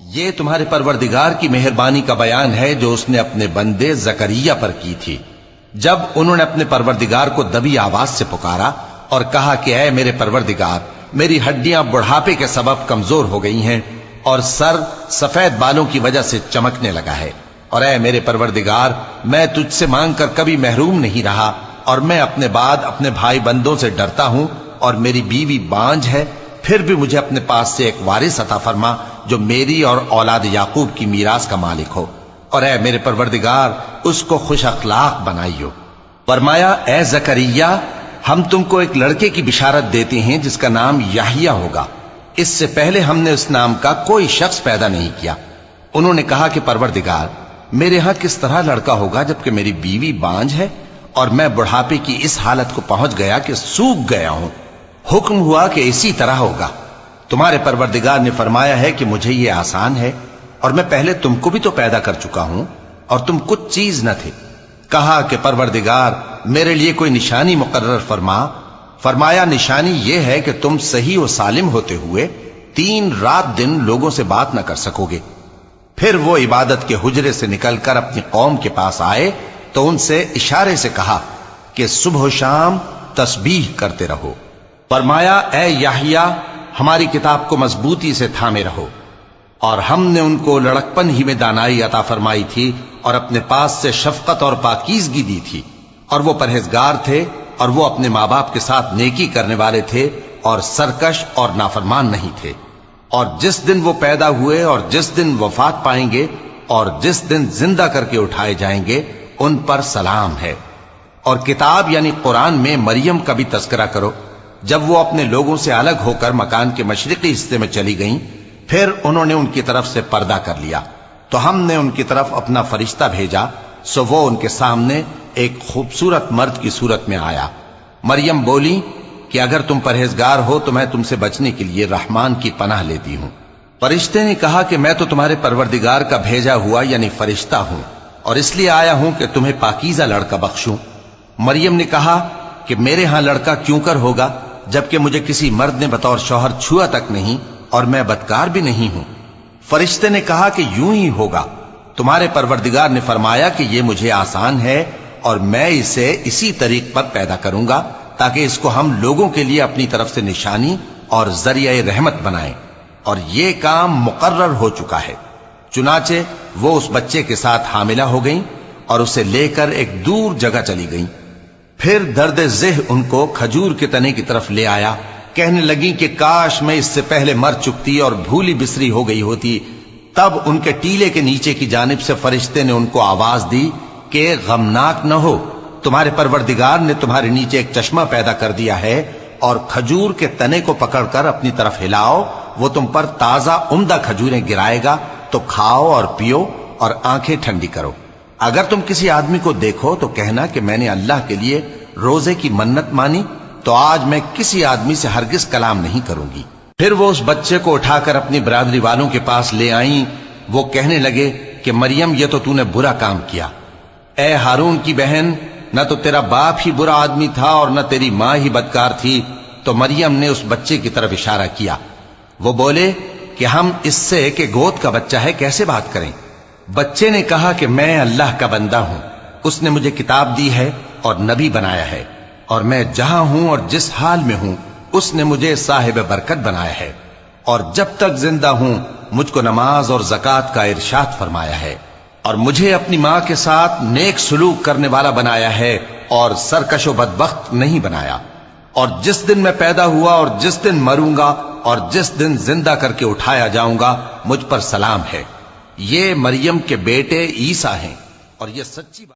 یہ تمہارے پروردگار کی مہربانی کا بیان ہے جو اس نے اپنے بندے زکریا پر کی تھی، جب انہوں نے اپنے پروردگار کو دبی آواز سے پکارا اور کہا کہ اے میرے پروردگار، میری ہڈیاں بڑھاپے کے سبب کمزور ہو گئی ہیں اور سر سفید بالوں کی وجہ سے چمکنے لگا ہے، اور اے میرے پروردگار، میں تجھ سے مانگ کر کبھی محروم نہیں رہا، اور میں اپنے بعد اپنے بھائی بندوں سے ڈرتا ہوں، اور میری بیوی بانجھ ہے، پھر بھی مجھے اپنے پاس سے ایک وارث عطا فرما جو میری اور اولاد یعقوب کی میراث کا مالک ہو، اور اے میرے پروردگار اس کو خوش اخلاق بنائیو۔ فرمایا اے زکریا، ہم تم کو ایک لڑکے کی بشارت دیتے ہیں جس کا نام یحییٰ ہوگا، اس سے پہلے ہم نے اس نام کا کوئی شخص پیدا نہیں کیا۔ انہوں نے کہا کہ پروردگار، میرے ہاں کس طرح لڑکا ہوگا جبکہ میری بیوی بانجھ ہے اور میں بڑھاپے کی اس حالت کو پہنچ گیا کہ سوکھ گیا ہوں؟ حکم ہوا کہ اسی طرح ہوگا۔ تمہارے پروردگار نے فرمایا ہے کہ مجھے یہ آسان ہے، اور میں پہلے تم کو بھی تو پیدا کر چکا ہوں اور تم کچھ چیز نہ تھے۔ کہا کہ پروردگار میرے لیے کوئی نشانی مقرر فرما۔ فرمایا نشانی یہ ہے کہ تم صحیح و سالم ہوتے ہوئے 3 رات دن لوگوں سے بات نہ کر سکو گے۔ پھر وہ عبادت کے حجرے سے نکل کر اپنی قوم کے پاس آئے تو ان سے اشارے سے کہا کہ صبح و شام تسبیح کرتے رہو۔ فرمایا اے یحییٰ، ہماری کتاب کو مضبوطی سے تھامے رہو، اور ہم نے ان کو لڑکپن ہی میں دانائی عطا فرمائی تھی اور اپنے پاس سے شفقت اور پاکیزگی دی تھی، اور وہ پرہیزگار تھے، اور وہ اپنے ماں باپ کے ساتھ نیکی کرنے والے تھے اور سرکش اور نافرمان نہیں تھے۔ اور جس دن وہ پیدا ہوئے اور جس دن وفات پائیں گے اور جس دن زندہ کر کے اٹھائے جائیں گے ان پر سلام ہے۔ اور کتاب یعنی قرآن میں مریم کا بھی تذکرہ کرو، جب وہ اپنے لوگوں سے الگ ہو کر مکان کے مشرقی حصے میں چلی گئیں، پھر انہوں نے ان کی طرف سے پردہ کر لیا، تو ہم نے ان کی طرف اپنا فرشتہ بھیجا، سو وہ ان کے سامنے ایک خوبصورت مرد کی صورت میں آیا۔ مریم بولی کہ اگر تم پرہیزگار ہو تو میں تم سے بچنے کے لیے رحمان کی پناہ لیتی ہوں۔ فرشتے نے کہا کہ میں تو تمہارے پروردگار کا بھیجا ہوا یعنی فرشتہ ہوں، اور اس لیے آیا ہوں کہ تمہیں پاکیزہ لڑکا بخشوں۔ مریم نے کہا کہ میرے ہاں لڑکا کیوں کر ہوگا جبکہ مجھے کسی مرد نے بطور شوہر چھوا تک نہیں اور میں بدکار بھی نہیں ہوں۔ فرشتے نے کہا کہ یوں ہی ہوگا۔ تمہارے پروردگار نے فرمایا کہ یہ مجھے آسان ہے اور میں اسے اسی طریق پر پیدا کروں گا تاکہ اس کو ہم لوگوں کے لیے اپنی طرف سے نشانی اور ذریعہ رحمت بنائیں، اور یہ کام مقرر ہو چکا ہے۔ چنانچہ وہ اس بچے کے ساتھ حاملہ ہو گئیں اور اسے لے کر ایک دور جگہ چلی گئیں۔ پھر درد ذہ ان کو کھجور کے تنے کی طرف لے آیا، کہنے لگیں کہ کاش میں اس سے پہلے مر چکتی اور بھولی بسری ہو گئی ہوتی۔ تب ان کے ٹیلے کے نیچے کی جانب سے فرشتے نے ان کو آواز دی کہ غمناک نہ ہو، تمہارے پروردگار نے تمہارے نیچے ایک چشمہ پیدا کر دیا ہے، اور کھجور کے تنے کو پکڑ کر اپنی طرف ہلاؤ، وہ تم پر تازہ عمدہ کھجوریں گرائے گا، تو کھاؤ اور پیو اور آنکھیں ٹھنڈی کرو۔ اگر تم کسی آدمی کو دیکھو تو کہنا کہ میں نے اللہ کے لیے روزے کی منت مانی، تو آج میں کسی آدمی سے ہرگز کلام نہیں کروں گی۔ پھر وہ اس بچے کو اٹھا کر اپنی برادری والوں کے پاس لے آئیں۔ وہ کہنے لگے کہ مریم یہ تو نے برا کام کیا۔ اے ہارون کی بہن، نہ تو تیرا باپ ہی برا آدمی تھا اور نہ تیری ماں ہی بدکار تھی۔ تو مریم نے اس بچے کی طرف اشارہ کیا۔ وہ بولے کہ ہم اس سے کہ گود کا بچہ ہے کیسے بات کریں؟ بچے نے کہا کہ میں اللہ کا بندہ ہوں، اس نے مجھے کتاب دی ہے اور نبی بنایا ہے، اور میں جہاں ہوں اور جس حال میں ہوں اس نے مجھے صاحب برکت بنایا ہے، اور جب تک زندہ ہوں مجھ کو نماز اور زکوٰۃ کا ارشاد فرمایا ہے، اور مجھے اپنی ماں کے ساتھ نیک سلوک کرنے والا بنایا ہے اور سرکش و بدبخت نہیں بنایا، اور جس دن میں پیدا ہوا اور جس دن مروں گا اور جس دن زندہ کر کے اٹھایا جاؤں گا مجھ پر سلام ہے۔ یہ مریم کے بیٹے عیسیٰ ہیں، اور یہ سچی بات